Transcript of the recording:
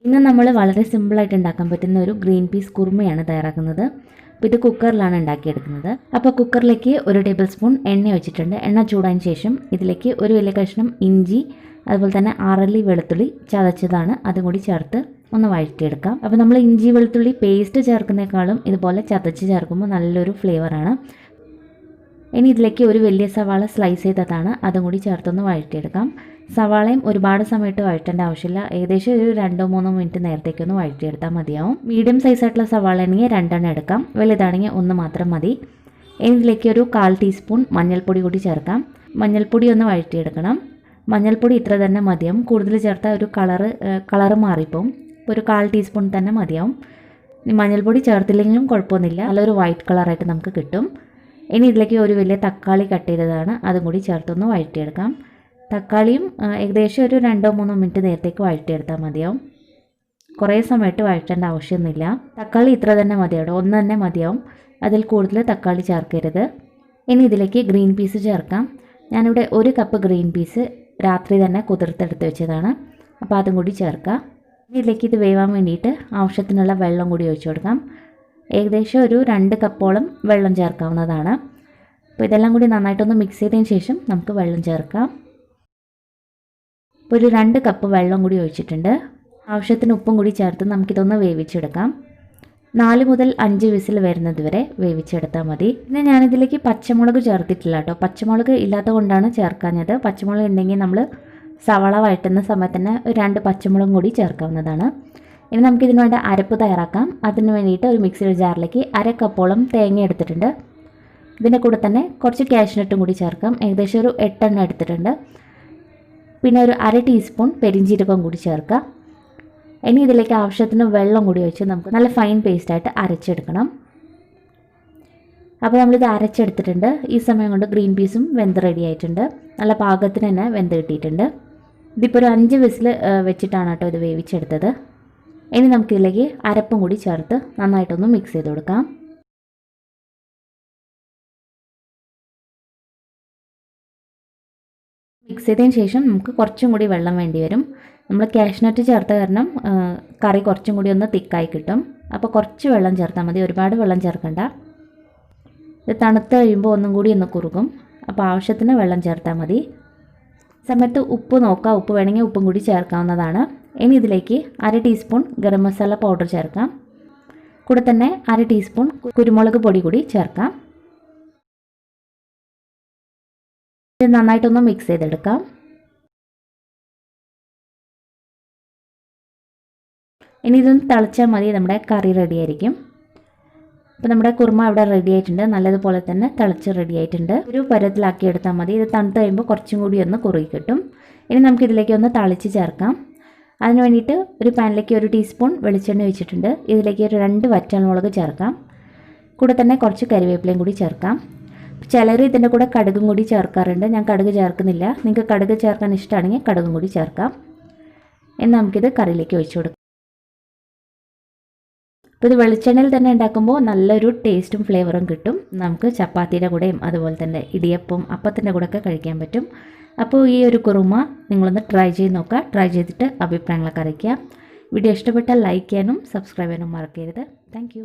ഇന്ന് നമ്മൾ വളരെ സിമ്പിളായിട്ട് ഉണ്ടാക്കാൻ പറ്റുന്ന ഒരു ഗ്രീൻ പീസ് കുറുമയാണ് തയ്യാറാക്കുന്നത്. അപ്പോൾ ഇത് കുക്കറിലാണ് ഉണ്ടാക്കിയെടുക്കുന്നത്. അപ്പോൾ കുക്കറിലേക്ക് 1 ടേബിൾ സ്പൂൺ എണ്ണ വെച്ചിട്ടുണ്ട്. എണ്ണ ചൂടായതിന് ശേഷം ഇതിലേക്ക് ഒരു വലിയ കഷ്ണം ഇഞ്ചി, അതുപോലെ തന്നെ 6 അല്ലി വെളുത്തുള്ളി ചതച്ചതാണ്, അതും കൂടി ചേർത്ത് ഒന്ന് വഴറ്റിയെടുക്കാം. അപ്പോൾ നമ്മൾ ഇഞ്ചി വെളുത്തുള്ളി പേസ്റ്റ് ചേർക്കുന്നേക്കാളും ഇതുപോലെ ചതച്ച് ചേർക്കുമ്പോൾ നല്ലൊരു ഫ്ലേവറാണ്. ഇനി ഇതിലേക്ക് ഒരു വലിയ സവാള സ്ലൈസ് ചെയ്തതാണ്, അതും കൂടി ചേർത്തൊന്ന് വഴറ്റിയെടുക്കാം. സവാളയും ഒരുപാട് സമയത്ത് വഴറ്റേണ്ട ആവശ്യമില്ല. ഏകദേശം ഒരു 2-3 മിനിറ്റ് നേരത്തേക്കൊന്ന് വഴറ്റിയെടുത്താൽ മതിയാവും. മീഡിയം സൈസായിട്ടുള്ള സവാള ആണെങ്കിൽ 2 എടുക്കാം, വലുതാണെങ്കിൽ 1 മാത്രം മതി. ഇനി ഇതിലേക്ക് ഒരു 1/4 ടീസ്പൂൺ മഞ്ഞൾപ്പൊടി കൂടി ചേർക്കാം. മഞ്ഞൾപ്പൊടി ഒന്ന് വഴറ്റിയെടുക്കണം. മഞ്ഞൾപ്പൊടി ഇത്ര തന്നെ മതിയാവും, കൂടുതൽ ചേർത്താൽ ഒരു കളറ് മാറിപ്പോവും. ഇപ്പോൾ ഒരു 1/4 ടീസ്പൂൺ തന്നെ മതിയാവും. മഞ്ഞൾപ്പൊടി ചേർത്തില്ലെങ്കിലും കുഴപ്പമൊന്നുമില്ല, നല്ലൊരു വൈറ്റ് കളറായിട്ട് നമുക്ക് കിട്ടും. ഇനി ഇതിലേക്ക് ഒരു വലിയ തക്കാളി കട്ട് ചെയ്തതാണ്, അതും കൂടി ചേർത്തൊന്ന് വഴറ്റിയെടുക്കാം. തക്കാളിയും ഏകദേശം ഒരു 2-3 മിനിറ്റ് നേരത്തേക്ക് വഴറ്റിയെടുത്താൽ മതിയാവും. കുറേ സമയത്ത് വഴറ്റേണ്ട ആവശ്യമൊന്നുമില്ല. തക്കാളി ഇത്ര തന്നെ മതിയാവും, 1 തന്നെ മതിയാവും, അതിൽ കൂടുതൽ തക്കാളി ചേർക്കരുത്. ഇനി ഇതിലേക്ക് ഗ്രീൻ പീസ് ചേർക്കാം. ഞാനിവിടെ 1 കപ്പ് ഗ്രീൻ പീസ് രാത്രി തന്നെ കുതിർത്തെടുത്ത് വെച്ചതാണ്, അപ്പോൾ അതും കൂടി ചേർക്കാം. ഇതിലേക്ക് ഇത് വേവാൻ വേണ്ടിയിട്ട് ആവശ്യത്തിനുള്ള വെള്ളം കൂടി ഒഴിച്ചു കൊടുക്കാം. ഏകദേശം ഒരു 2 കപ്പോളം വെള്ളം ചേർക്കാവുന്നതാണ്. അപ്പോൾ ഇതെല്ലാം കൂടി നന്നായിട്ടൊന്ന് മിക്സ് ചെയ്തതിന് ശേഷം നമുക്ക് വെള്ളം ചേർക്കാം. ഇപ്പോൾ ഒരു 2 കപ്പ് വെള്ളം കൂടി ഒഴിച്ചിട്ടുണ്ട്. ആവശ്യത്തിന് ഉപ്പും കൂടി ചേർത്ത് നമുക്കിതൊന്ന് വേവിച്ചെടുക്കാം. 4 മുതൽ 5 വിസിൽ വരുന്നത് വരെ വേവിച്ചെടുത്താൽ മതി. പിന്നെ ഞാനിതിലേക്ക് പച്ചമുളക് ചേർത്തിട്ടില്ല കേട്ടോ. പച്ചമുളക് ഇല്ലാത്ത കൊണ്ടാണ് ചേർക്കാഞ്ഞത്. പച്ചമുളക് ഉണ്ടെങ്കിൽ നമ്മൾ സവാള വഴറ്റുന്ന സമയത്ത് തന്നെ 2 പച്ചമുളകും കൂടി ചേർക്കാവുന്നതാണ്. ഇനി നമുക്കിതിന് വേണ്ട അരപ്പ് തയ്യാറാക്കാം. അതിന് വേണ്ടിയിട്ട് ഒരു മിക്സിയുടെ ജാറിലേക്ക് 1/2 കപ്പോളം തേങ്ങ എടുത്തിട്ടുണ്ട്. ഇതിൻ്റെ കൂടെ തന്നെ കുറച്ച് കാഷ്നട്ടും കൂടി ചേർക്കാം. ഏകദേശം ഒരു 8 എണ്ണം എടുത്തിട്ടുണ്ട്. പിന്നെ ഒരു 1/2 ടീസ്പൂൺ പെരിഞ്ജീരകം കൂടി ചേർക്കാം. ഇനി ഇതിലേക്ക് ആവശ്യത്തിന് വെള്ളം കൂടി ഒഴിച്ച് നമുക്ക് നല്ല ഫൈൻ പേസ്റ്റായിട്ട് അരച്ചെടുക്കണം. അപ്പോൾ നമ്മളിത് അരച്ചെടുത്തിട്ടുണ്ട്. ഈ സമയം കൊണ്ട് ഗ്രീൻ പീസും വെന്ത് റെഡി ആയിട്ടുണ്ട്. നല്ല പാകത്തിന് തന്നെ വെന്ത് കിട്ടിയിട്ടുണ്ട്. ഇതിപ്പോൾ ഒരു 5 വിസിൽ വെച്ചിട്ടാണ് കേട്ടോ ഇത് വേവിച്ചെടുത്തത്. ഇനി നമുക്കിതിലേക്ക് അരപ്പും കൂടി ചേർത്ത് നന്നായിട്ടൊന്ന് മിക്സ് ചെയ്ത് കൊടുക്കാം. മിക്സ് ചെയ്തതിന് ശേഷം നമുക്ക് കുറച്ചും കൂടി വെള്ളം വേണ്ടി വരും. നമ്മൾ കാഷ്നട്ട് ചേർത്ത കാരണം കറി കുറച്ചും കൂടി ഒന്ന് തിക്കായി കിട്ടും. അപ്പോൾ കുറച്ച് വെള്ളം ചേർത്താൽ മതി, ഒരുപാട് വെള്ളം ചേർക്കണ്ട. ഇത് തണുത്ത് കഴിയുമ്പോൾ ഒന്നും കൂടി ഒന്ന് കുറുകും. അപ്പോൾ ആവശ്യത്തിന് വെള്ളം ചേർത്താൽ മതി. സമയത്ത് ഉപ്പ് നോക്കാം, ഉപ്പ് വേണമെങ്കിൽ ഉപ്പും കൂടി ചേർക്കാവുന്നതാണ്. ഇനി ഇതിലേക്ക് 1/2 ടീസ്പൂൺ ഗരം മസാല പൗഡർ ചേർക്കാം. കൂടെ തന്നെ 1/2 ടീസ്പൂൺ കുരുമുളക് പൊടി കൂടി ചേർക്കാം. ഇത് നന്നായിട്ടൊന്ന് മിക്സ് ചെയ്തെടുക്കാം. ഇനി ഇതൊന്ന് തിളച്ചാൽ മതി, നമ്മുടെ കറി റെഡി ആയിരിക്കും. അപ്പോൾ നമ്മുടെ കുറുമ ഇവിടെ റെഡി ആയിട്ടുണ്ട്. നല്ലതുപോലെ തന്നെ തിളച്ച് റെഡി ആയിട്ടുണ്ട്. ഒരു പരുവത്തിലാക്കി എടുത്താൽ മതി. ഇത് തണുത്ത് കഴിയുമ്പോൾ കുറച്ചും കൂടി ഒന്ന് കുറുകി കിട്ടും. ഇനി നമുക്കിതിലേക്ക് ഒന്ന് തളിച്ച് ചേർക്കാം. അതിന് വേണ്ടിയിട്ട് ഒരു പാനിലേക്ക് 1 ടീസ്പൂൺ വെളിച്ചെണ്ണ ഒഴിച്ചിട്ടുണ്ട്. ഇതിലേക്ക് ഒരു 2 വറ്റൽമുളക് ചേർക്കാം. കൂടെ തന്നെ കുറച്ച് കരിവേപ്പിലയും കൂടി ചേർക്കാം. ചിലർ ഇതിൻ്റെ കൂടെ കടുകും കൂടി ചേർക്കാറുണ്ട്. ഞാൻ കടുക് ചേർക്കുന്നില്ല. നിങ്ങൾക്ക് കടുക് ചേർക്കാൻ ഇഷ്ടമാണെങ്കിൽ കടുകും കൂടി ചേർക്കാം. ഇനി നമുക്കിത് കറിയിലേക്ക് ഒഴിച്ചു കൊടുക്കാം. അപ്പോൾ ഇത് വെളിച്ചെണ്ണയിൽ തന്നെ ഉണ്ടാക്കുമ്പോൾ നല്ലൊരു ടേസ്റ്റും ഫ്ലേവറും കിട്ടും. നമുക്ക് ചപ്പാത്തിയുടെ കൂടെയും അതുപോലെ തന്നെ ഇടിയപ്പം, അപ്പത്തിൻ്റെ കൂടെയൊക്കെ കഴിക്കാൻ പറ്റും. അപ്പോൾ ഈ ഒരു കുറുമ നിങ്ങളൊന്ന് ട്രൈ ചെയ്ത് നോക്കുക. ട്രൈ ചെയ്തിട്ട് അഭിപ്രായങ്ങളൊക്കെ അറിയിക്കുക. വീഡിയോ ഇഷ്ടപ്പെട്ടാൽ ലൈക്ക് ചെയ്യാനും സബ്സ്ക്രൈബ് ചെയ്യാനും മറക്കരുത്. താങ്ക്